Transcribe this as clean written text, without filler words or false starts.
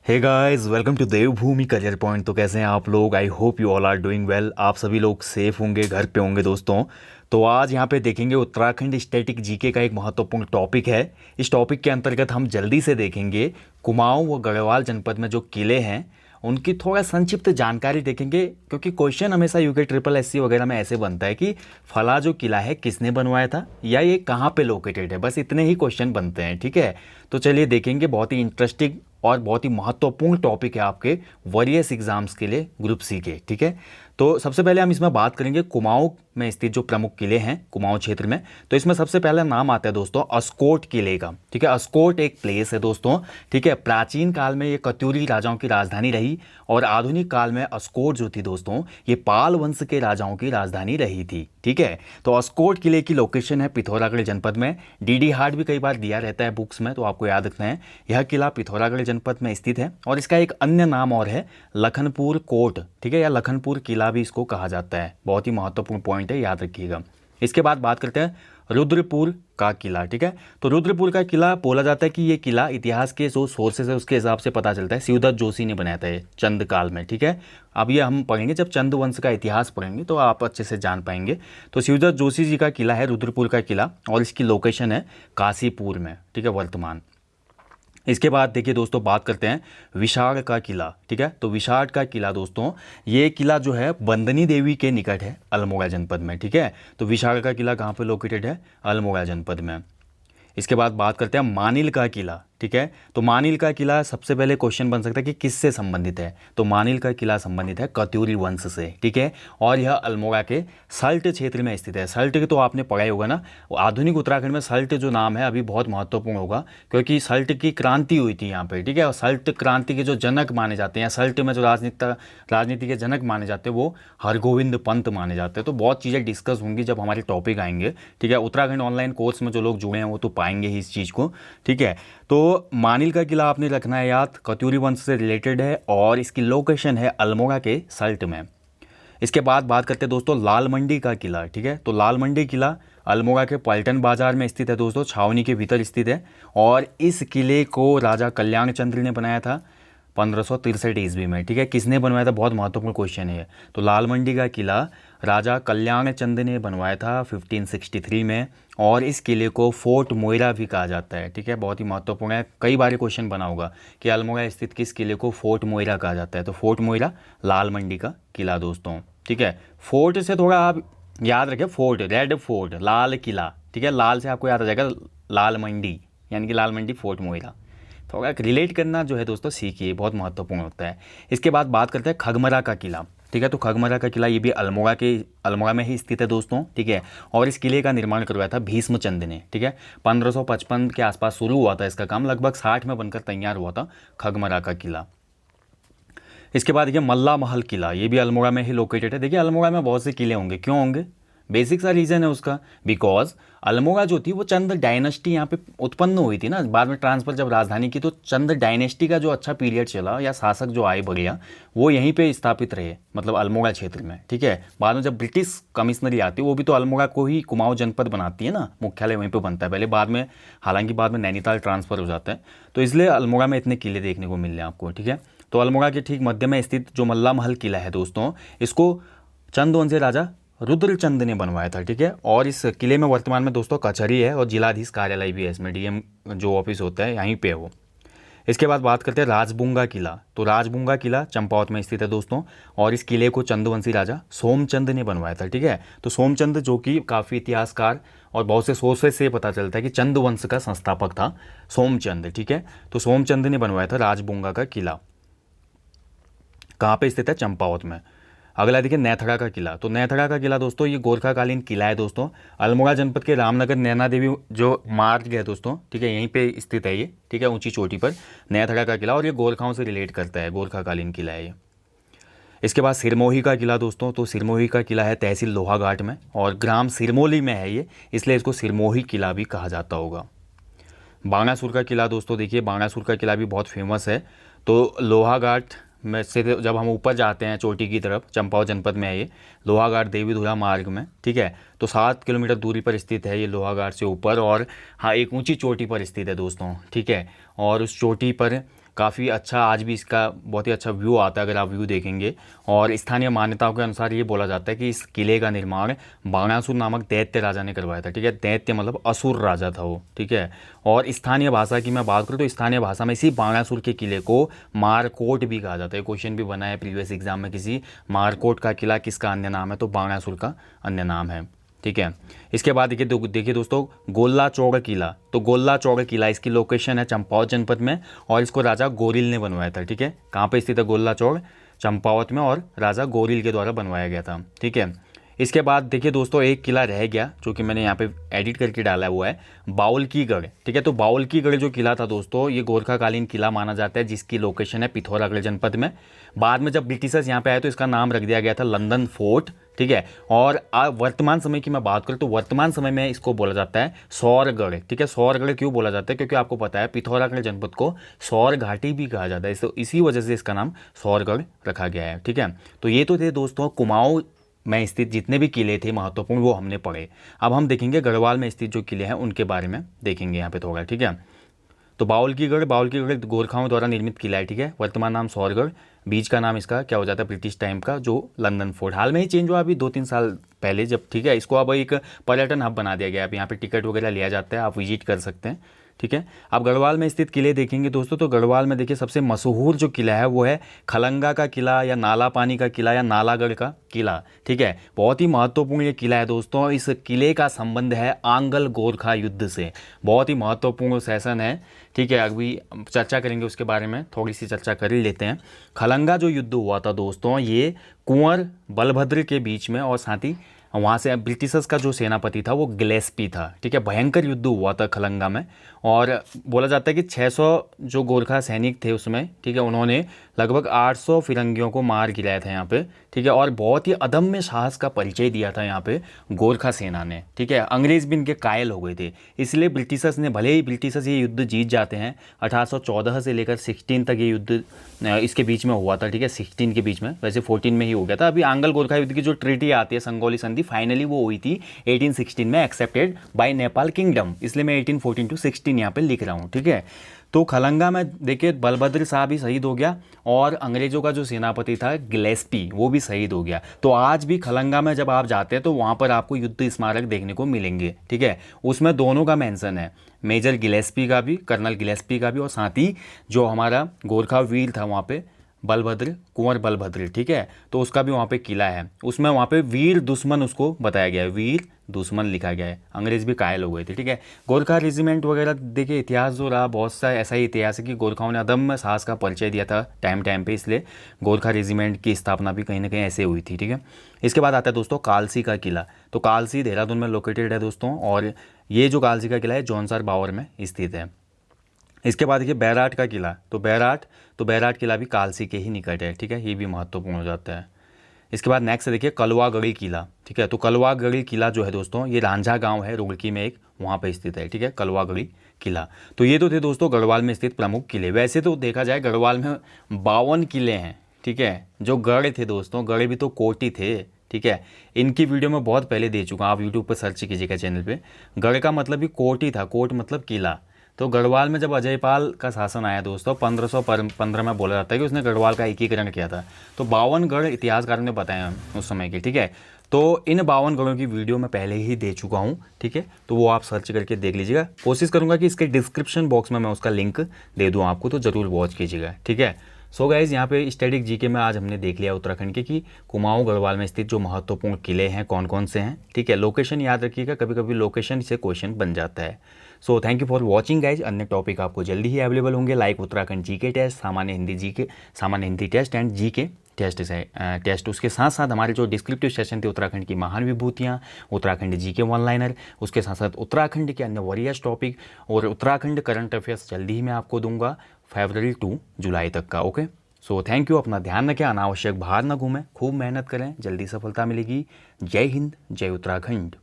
Hey guys, welcome to Devbhoomi career point. तो कैसे हैं आप लोग? I hope you all are doing well. आप सभी लोग सेफ होंगे, घर पे होंगे दोस्तों। तो आज यहाँ पे देखेंगे उत्तराखंड स्टैटिक जीके का एक महत्वपूर्ण टॉपिक है। इस टॉपिक के अंतर्गत हम जल्दी से देखेंगे कुमाऊं व गढ़वाल जनपद में जो किले हैं उनकी थोड़ा संक्षिप्त जानकारी देखेंगे, क्योंकि क्वेश्चन हमेशा यूके ट्रिपल एससी वगैरह में ऐसे बनता है कि फला जो किला है किसने बनवाया था या ये कहाँ पे लोकेटेड है। बस इतने ही क्वेश्चन बनते हैं, ठीक है। तो चलिए देखेंगे, बहुत ही इंटरेस्टिंग और बहुत ही महत्वपूर्ण टॉपिक है आपके वरीयस एग्जाम्स के लिए, ग्रुप सी के, ठीक है। तो सबसे पहले हम इसमें बात करेंगे कुमाऊं में स्थित जो प्रमुख किले हैं कुमाऊं क्षेत्र में। तो इसमें सबसे पहला नाम आता है दोस्तों अस्कोट किले का, ठीक है। अस्कोट एक प्लेस है दोस्तों, ठीक है। प्राचीन काल में ये कत्यूरी राजाओं की राजधानी रही और आधुनिक काल में अस्कोट जो थी दोस्तों ये पाल वंश के राजाओं की राजधानी रही थी, ठीक है। तो अस्कोट किले की लोकेशन है पिथौरागढ़ जनपद में। डीडी हाट भी कई बार दिया रहता है बुक्स में, तो आपको याद रखना है यह किला पिथौरागढ़ जनपद में स्थित है। और इसका एक अन्य नाम और है लखनपुर कोट, ठीक है, या लखनपुर किला भी इसको कहा जाता है। बहुत ही महत्वपूर्ण पॉइंट है, याद रखिएगा। इसके बाद बात करते हैं रुद्रपुर का किला, ठीक है। तो रुद्रपुर का किला बोला जाता है कि ये किला इतिहास के जो सोर्सेज है उसके हिसाब से पता चलता है शिवदत्त जोशी ने बनाया था ये चंद काल में, ठीक है। अब ये हम पढ़ेंगे, जब चंद वंश का इतिहास पढ़ेंगे तो आप अच्छे से जान पाएंगे। तो शिवदत्त जोशी जी का किला है रुद्रपुर का किला, और इसकी लोकेशन है काशीपुर में, ठीक है, वर्तमान। इसके बाद देखिए दोस्तों, बात करते हैं विशाल का किला, ठीक है। तो विशाल का किला दोस्तों, ये किला जो है बंदनी देवी के निकट है अल्मोड़ा जनपद में, ठीक है। तो विशाल का किला कहाँ पे लोकेटेड है? अल्मोड़ा जनपद में। इसके बाद बात करते हैं मानिल का किला, ठीक है। तो मानिल का किला सबसे पहले क्वेश्चन बन सकता है कि किससे संबंधित है। तो मानिल का किला संबंधित है कत्यूरी वंश से, ठीक है। और यह अल्मोड़ा के सल्ट क्षेत्र में स्थित है। सल्ट की तो आपने पढ़ा ही होगा ना, आधुनिक उत्तराखंड में सल्ट जो नाम है अभी बहुत महत्वपूर्ण होगा, क्योंकि सल्ट की क्रांति हुई थी यहाँ पे, ठीक है। और सल्ट क्रांति के जो जनक माने जाते हैं, सल्ट में जो राजनीति के जनक माने जाते हैं वो हरगोविंद पंत माने जाते हैं। तो बहुत चीज़ें डिस्कस होंगी जब हमारे टॉपिक आएंगे, ठीक है। उत्तराखंड ऑनलाइन कोर्स में जो लोग जुड़े हैं वो तो पाएंगे ही इस चीज़ को, ठीक है। तो मानिल का किला आपने रखना है याद, कत्यूरी वंश से रिलेटेड है और इसकी लोकेशन है अल्मोड़ा के सल्ट में। इसके बाद बात करते हैं दोस्तों लाल मंडी का किला, ठीक है। तो लाल मंडी किला अल्मोड़ा के पलटन बाजार में स्थित है दोस्तों, छावनी के भीतर स्थित है। और इस किले को राजा कल्याण चंद्र ने बनाया था 1563 ईस्वी में, ठीक है। किसने बनवाया था? बहुत महत्वपूर्ण क्वेश्चन है। तो लाल मंडी का किला राजा कल्याण चंद ने बनवाया था 1563 में। और इस किले को फोर्ट मोइरा भी कहा जाता है, ठीक है। बहुत ही महत्वपूर्ण है, कई बार क्वेश्चन बना होगा कि अल्मोड़ा स्थित किस किले को फोर्ट मोइरा कहा जाता है। तो फोर्ट मोइरा लाल मंडी का किला दोस्तों, ठीक है। फोर्ट से थोड़ा आप याद रखें, fort red fort, Lal Qila, ठीक है। लाल से आपको याद आ जाएगा लाल मंडी, यानी कि लाल मंडी फोर्ट मोइरा। थोड़ा रिलेट करना जो है दोस्तों सीखिए, बहुत महत्वपूर्ण होता है। इसके बाद बात करते हैं खगमरा का किला, ठीक है। तो खगमरा का किला ये भी अल्मोड़ा में ही स्थित है दोस्तों, ठीक है। और इस किले का निर्माण करवाया था भीष्मचंद ने, ठीक है। 1555 के आसपास शुरू हुआ था इसका काम, लगभग 60 में बनकर तैयार हुआ था खगमरा का किला। इसके बाद देखिए मल्ला महल किला, ये भी अल्मोड़ा में ही लोकेटेड है। देखिए अल्मोड़ा में बहुत से किले होंगे, क्यों होंगे? बेसिक सा रीज़न है उसका, बिकॉज अल्मोड़ा जो थी वो चंद डायनेस्टी यहाँ पे उत्पन्न हुई थी ना, बाद में ट्रांसफर जब राजधानी की, तो चंद डायनेस्टी का जो अच्छा पीरियड चला या शासक जो आए बढ़िया वो यहीं पे स्थापित रहे, मतलब अल्मोड़ा क्षेत्र में, ठीक है। बाद में जब ब्रिटिश कमिश्नरी आती है वो भी तो अल्मोड़ा को ही कुमाऊं जनपद बनाती है ना, मुख्यालय वहीं पर बनता है पहले, बाद में हालांकि बाद में नैनीताल ट्रांसफ़र हो जाता है। तो इसलिए अल्मोड़ा में इतने किले देखने को मिल रहे हैं आपको, ठीक है। तो अल्मोड़ा के ठीक मध्य में स्थित जो मल्ला महल किला है दोस्तों, इसको चंदवंशी राजा रुद्रचंद ने बनवाया था, ठीक है। और इस किले में वर्तमान में दोस्तों कचहरी है और जिलाधीश कार्यालय भी है, इसमें डीएम जो ऑफिस होता है यहीं पे है वो। इसके बाद बात करते हैं राजबुंगा किला। तो राजबुंगा किला चंपावत में स्थित है दोस्तों, और इस किले को चंदवंशी राजा सोमचंद ने बनवाया था, ठीक है। तो सोमचंद जो कि काफ़ी इतिहासकार और बहुत से सोर्सेस से पता चलता है कि चंद वंश का संस्थापक था सोमचंद, ठीक है। तो सोमचंद ने बनवाया था राजबुंगा का किला, कहाँ पे स्थित है? चंपावत में। अगला देखिए नैथड़ा का किला। तो नैथड़ा का किला दोस्तों ये गोरखाकालीन किला है दोस्तों, अल्मोड़ा जनपद के रामनगर नैना देवी जो मार्ग है दोस्तों, ठीक है, यहीं पे स्थित है ये, ठीक है, ऊंची चोटी पर नैथड़ा का किला। और ये गोरखाओं से रिलेट करता है, गोरखाकालीन किला है ये। इसके बाद सिरमौही का किला दोस्तों। तो सिरमौही का किला है तहसील लोहाघाट में और ग्राम सिरमौली में है ये, इसलिए इसको सिरमौही किला भी कहा जाता होगा। बाणासुर का किला दोस्तों, देखिए बाणासुर का किला भी बहुत फेमस है। तो लोहाघाट में से जब हम ऊपर जाते हैं चोटी की तरफ, चंपावत जनपद में है ये, लोहाघाट देवीधुरा मार्ग में, ठीक है। तो 7 किलोमीटर दूरी पर स्थित है ये लोहाघाट से ऊपर, और हाँ एक ऊंची चोटी पर स्थित है दोस्तों, ठीक है। और उस चोटी पर काफ़ी अच्छा आज भी इसका बहुत ही अच्छा व्यू आता है अगर आप व्यू देखेंगे। और स्थानीय मान्यताओं के अनुसार ये बोला जाता है कि इस किले का निर्माण बाणासुर नामक दैत्य राजा ने करवाया था। ठीक है, दैत्य मतलब असुर राजा था वो। ठीक है, और स्थानीय भाषा की मैं बात करूँ तो स्थानीय भाषा में इसी बाणासुर के किले को मारकोट भी कहा जाता है। क्वेश्चन भी बना है प्रीवियस एग्जाम में, किसी मारकोट का किला किसका अन्य नाम है, तो बाणासुर का अन्य नाम है। ठीक है, इसके बाद देखिए दोस्तों, गोल्ला चौड़ किला। तो गोल्ला चौड़ किला इसकी लोकेशन है चंपावत जनपद में, और इसको राजा गोरिल ने बनवाया था। ठीक है, कहाँ पे स्थित है गोल्ला चौड़, चंपावत में, और राजा गोरिल के द्वारा बनवाया गया था। ठीक है, इसके बाद देखिए दोस्तों, एक किला रह गया जो कि मैंने यहाँ पे एडिट करके डाला हुआ है, बाउल की गढ़। ठीक है, तो बाउल की गढ़ जो किला था दोस्तों, ये गोरखाकालीन किला माना जाता है, जिसकी लोकेशन है पिथौरागढ़ जनपद में। बाद में जब ब्रिटिशर्स यहाँ पे आए तो इसका नाम रख दिया गया था लंदन फोर्ट। ठीक है, और वर्तमान समय की मैं बात करूँ तो वर्तमान समय में इसको बोला जाता है सौरगढ़। ठीक है, सौरगढ़ क्यों बोला जाता है, क्योंकि आपको पता है पिथौरागढ़ जनपद को सौर घाटी भी कहा जाता है, इसी वजह से इसका नाम सौरगढ़ रखा गया है। ठीक है, तो ये तो थे दोस्तों कुमाऊं में स्थित जितने भी किले थे महत्वपूर्ण, वो हमने पढ़े। अब हम देखेंगे गढ़वाल में स्थित जो किले हैं उनके बारे में देखेंगे यहाँ पे थोड़ा। ठीक है, तो बाउल की गढ़ गोरखाओं द्वारा निर्मित किला है। ठीक है, वर्तमान नाम सौरगढ़, बीच का नाम इसका क्या हो जाता है ब्रिटिश टाइम का जो लंदन फोर्ट, हाल में ही चेंज हुआ अभी 2-3 साल पहले जब। ठीक है, इसको अब एक पर्यटन हब बना दिया गया है। अब यहाँ पे टिकट वगैरह लिया जाता है, आप विजिट कर सकते हैं। ठीक है, अब गढ़वाल में स्थित किले देखेंगे दोस्तों, तो गढ़वाल में देखिए सबसे मशहूर जो किला है वो है खलंगा का किला, या नाला पानी का किला, या नालागढ़ का किला। ठीक है, बहुत ही महत्वपूर्ण ये किला है दोस्तों। इस किले का संबंध है आंगल गोरखा युद्ध से, बहुत ही महत्वपूर्ण सेशन है। ठीक है, अभी चर्चा करेंगे उसके बारे में, थोड़ी सी चर्चा कर ही लेते हैं। खलंगा जो युद्ध हुआ था दोस्तों, ये कुंवर बलभद्र के बीच में, और साथ ही वहाँ से ब्रिटिशर्स का जो सेनापति था वो गिलेस्पी था। ठीक है, भयंकर युद्ध हुआ था खलंगा में, और बोला जाता है कि 600 जो गोरखा सैनिक थे उसमें, ठीक है, उन्होंने लगभग 800 फिरंगियों को मार गिराया था यहाँ पे। ठीक है, और बहुत ही अदम्य साहस का परिचय दिया था यहाँ पे गोरखा सेना ने। ठीक है, अंग्रेज भी इनके कायल हो गए थे, इसलिए ब्रिटिशर्स ने, भले ही ब्रिटिशर्स ये युद्ध जीत जाते हैं, 1814 से लेकर 16 तक ये युद्ध इसके बीच में हुआ था। ठीक है, 16 के बीच में, वैसे 14 में ही हो गया था। अभी आंगल गोरखा युद्ध की जो ट्रीटी आती है, संगोली संधि, फाइनली वो हुई थी 1816 में, एक्सेप्टेड बाय नेपाल किंगडम, इसलिए मैं 1814 to 16 यहाँ पे लिख रहा हूँ। ठीक है, तो खलंगा में देखिए बलभद्र साहब भी शहीद हो गया, और अंग्रेजों का जो सेनापति था गिलेस्पी वो भी शहीद हो गया। तो आज भी खलंगा में जब आप जाते हैं तो वहाँ पर आपको युद्ध स्मारक देखने को मिलेंगे। ठीक है, उसमें दोनों का मेंशन है, मेजर गिलेस्पी का भी, कर्नल गिलेस्पी का भी, और साथ ही जो हमारा गोरखा वीर था वहाँ पे बलभद्र, कुंवर बलभद्र। ठीक है, तो उसका भी वहाँ पे किला है, उसमें वहाँ पे वीर दुश्मन उसको बताया गया है, वीर दुश्मन लिखा गया है। अंग्रेज भी कायल हो गए थे। ठीक है, गोरखा रेजिमेंट वगैरह देखिए, इतिहास जो रहा बहुत सा ऐसा ही इतिहास है कि गोरखाओं ने अदम्य साहस का परिचय दिया था टाइम टाइम पे, इसलिए गोरखा रेजिमेंट की स्थापना भी कहीं ना कहीं ऐसे हुई थी। ठीक है, इसके बाद आता है दोस्तों कालसी का किला। तो कालसी देहरादून में लोकेटेड है दोस्तों, और ये जो कालसी का किला है जौनसर बावर में स्थित है। इसके बाद देखिए बैराट का किला। तो बैराट किला भी कालसी के ही निकट है। ठीक है, ये भी महत्वपूर्ण हो जाता है। इसके बाद नेक्स्ट देखिए कलवागढ़ी किला। ठीक है, तो कलवागढ़ी किला जो है दोस्तों, ये रांझा गांव है रुड़की में एक, वहाँ पे स्थित है। ठीक है, कलवागढ़ी किला। तो ये तो थे दोस्तों गढ़वाल में स्थित प्रमुख किले। वैसे तो देखा जाए गढ़वाल में 52 किले हैं। ठीक है, जो गढ़ थे दोस्तों, गढ़ भी तो कोट ही थे। ठीक है, इनकी वीडियो मैं बहुत पहले दे चुका हूँ, आप यूट्यूब पर सर्च कीजिएगा चैनल पे। गढ़ का मतलब भी कोट ही था, कोट मतलब किला। तो गढ़वाल में जब अजयपाल का शासन आया दोस्तों 1515 में, बोला जाता है कि उसने गढ़वाल का एकीकरण किया था। तो 52 गढ़ इतिहासकारों ने बताया उस समय के। ठीक है, तो इन 52 गढ़ों की वीडियो मैं पहले ही दे चुका हूँ। ठीक है, तो वो आप सर्च करके देख लीजिएगा। कोशिश करूँगा कि इसके डिस्क्रिप्शन बॉक्स में मैं उसका लिंक दे दूँ आपको, तो ज़रूर वॉच कीजिएगा। ठीक है, सो गाइज यहाँ पे स्टैटिक जीके में आज हमने देख लिया उत्तराखंड के कि कुमाऊं गढ़वाल में स्थित जो महत्वपूर्ण किले हैं कौन कौन से हैं। ठीक है, लोकेशन याद रखिएगा, कभी कभी लोकेशन से क्वेश्चन बन जाता है। So thank you for watching guys. अन्य टॉपिक आपको जल्दी ही अवेलेबल होंगे, लाइक उत्तराखंड जीके टेस्ट, सामान्य Hindi test and GK test. उसके साथ साथ हमारे जो डिस्क्रिप्टिव सेशन थे उत्तराखंड की महान विभूतियाँ, उत्तराखंड जीके वन लाइनर, उसके साथ साथ उत्तराखंड के अन्य वरियस टॉपिक, और उत्तराखंड करंट अफेयर्स जल्दी ही मैं आपको दूंगा फरवरी टू जुलाई तक का। Okay, so thank you. अपना ध्यान रखें, अनावश्यक बाहर न घूमें, खूब मेहनत करें, जल्दी सफलता मिलेगी। जय हिंद, जय उत्तराखंड।